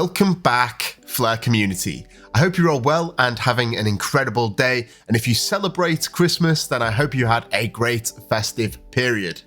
Welcome back, Flare community. I hope you're all well and having an incredible day, and if you celebrate Christmas, then I hope you had a great festive period.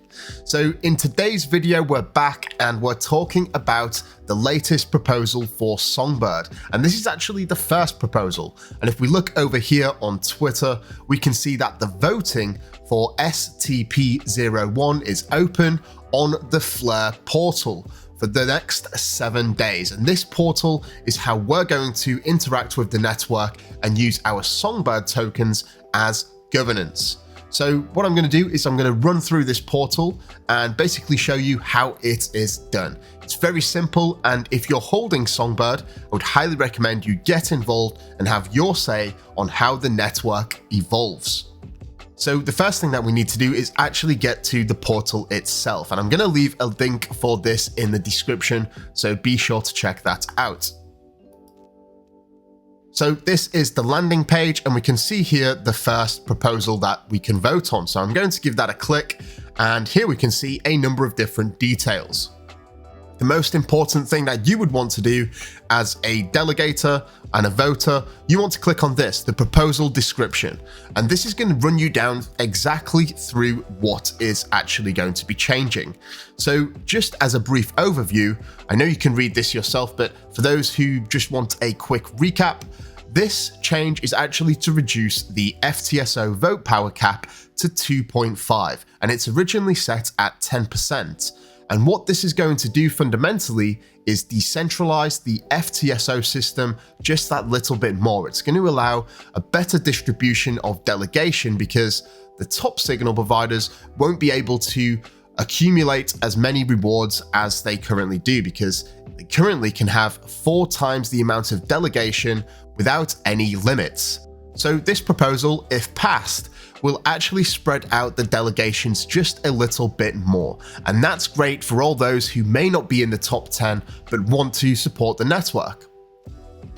So in today's video, we're back and we're talking about the latest proposal for Songbird, and this is actually the first proposal. And if we look over here on Twitter, we can see that the voting for STP01 is open on the Flare portal for the next 7 days. And this portal is how we're going to interact with the network and use our Songbird tokens as governance. So what I'm going to do is I'm going to run through this portal and basically show you how it is done. It's very simple, and if you're holding Songbird, I would highly recommend you get involved and have your say on how the network evolves. So the first thing that we need to do is actually get to the portal itself, and I'm going to leave a link for this in the description, so be sure to check that out. So this is the landing page, and we can see here the first proposal that we can vote on. So I'm going to give that a click, and here we can see a number of different details. The most important thing that you would want to do as a delegator and a voter, you want to click on this, the proposal description. And this is going to run you down exactly through what is actually going to be changing. So just as a brief overview, I know you can read this yourself, but for those who just want a quick recap, this change is actually to reduce the FTSO vote power cap to 2.5, and it's originally set at 10%. And what this is going to do fundamentally is decentralize the FTSO system just that little bit more. It's going to allow a better distribution of delegation because the top signal providers won't be able to accumulate as many rewards as they currently do, because they currently can have 4 times the amount of delegation without any limits. So this proposal, if passed, will actually spread out the delegations just a little bit more. And that's great for all those who may not be in the top 10 but want to support the network.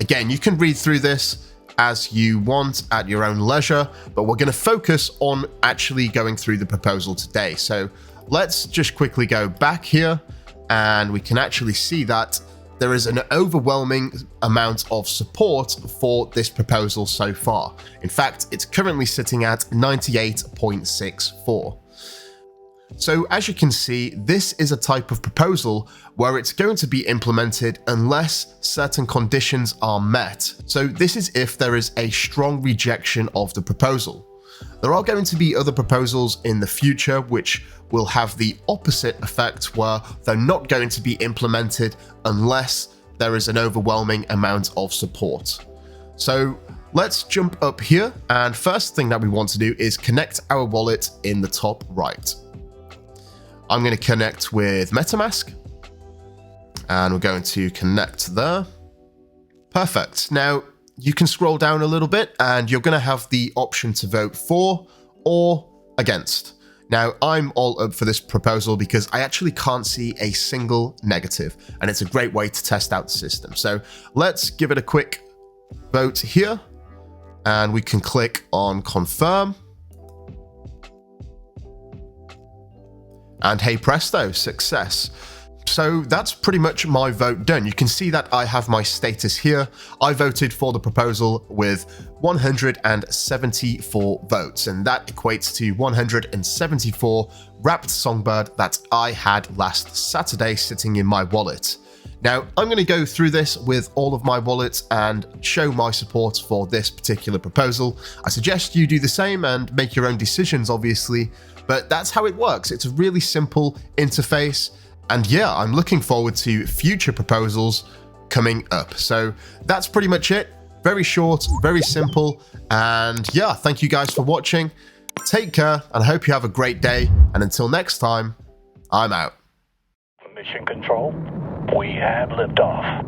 Again, you can read through this as you want at your own leisure, but we're going to focus on actually going through the proposal today. So let's just quickly go back here, and we can actually see that there is an overwhelming amount of support for this proposal so far. In fact, it's currently sitting at 98.64. So as you can see, this is a type of proposal where it's going to be implemented unless certain conditions are met. So this is if there is a strong rejection of the proposal. There are going to be other proposals in the future which will have the opposite effect, where they're not going to be implemented unless there is an overwhelming amount of support. So let's jump up here, and first thing that we want to do is connect our wallet in the top right. I'm going to connect with MetaMask, and we're going to connect there. Perfect. Now you can scroll down a little bit and you're going to have the option to vote for or against. Now, I'm all up for this proposal because I actually can't see a single negative, and it's a great way to test out the system. So let's give it a quick vote here, and we can click on confirm. And hey presto, success. So that's pretty much my vote done. You can see that I have my status here. I voted for the proposal with 174 votes, and that equates to 174 wrapped Songbird that I had last Saturday sitting in my wallet. Now, I'm going to go through this with all of my wallets and show my support for this particular proposal. I suggest you do the same and make your own decisions, obviously, but that's how it works. It's a really simple interface. And yeah, I'm looking forward to future proposals coming up. So that's pretty much it. Very short, very simple. And yeah, thank you guys for watching. Take care, and I hope you have a great day. And until next time, I'm out. Mission Control, we have liftoff.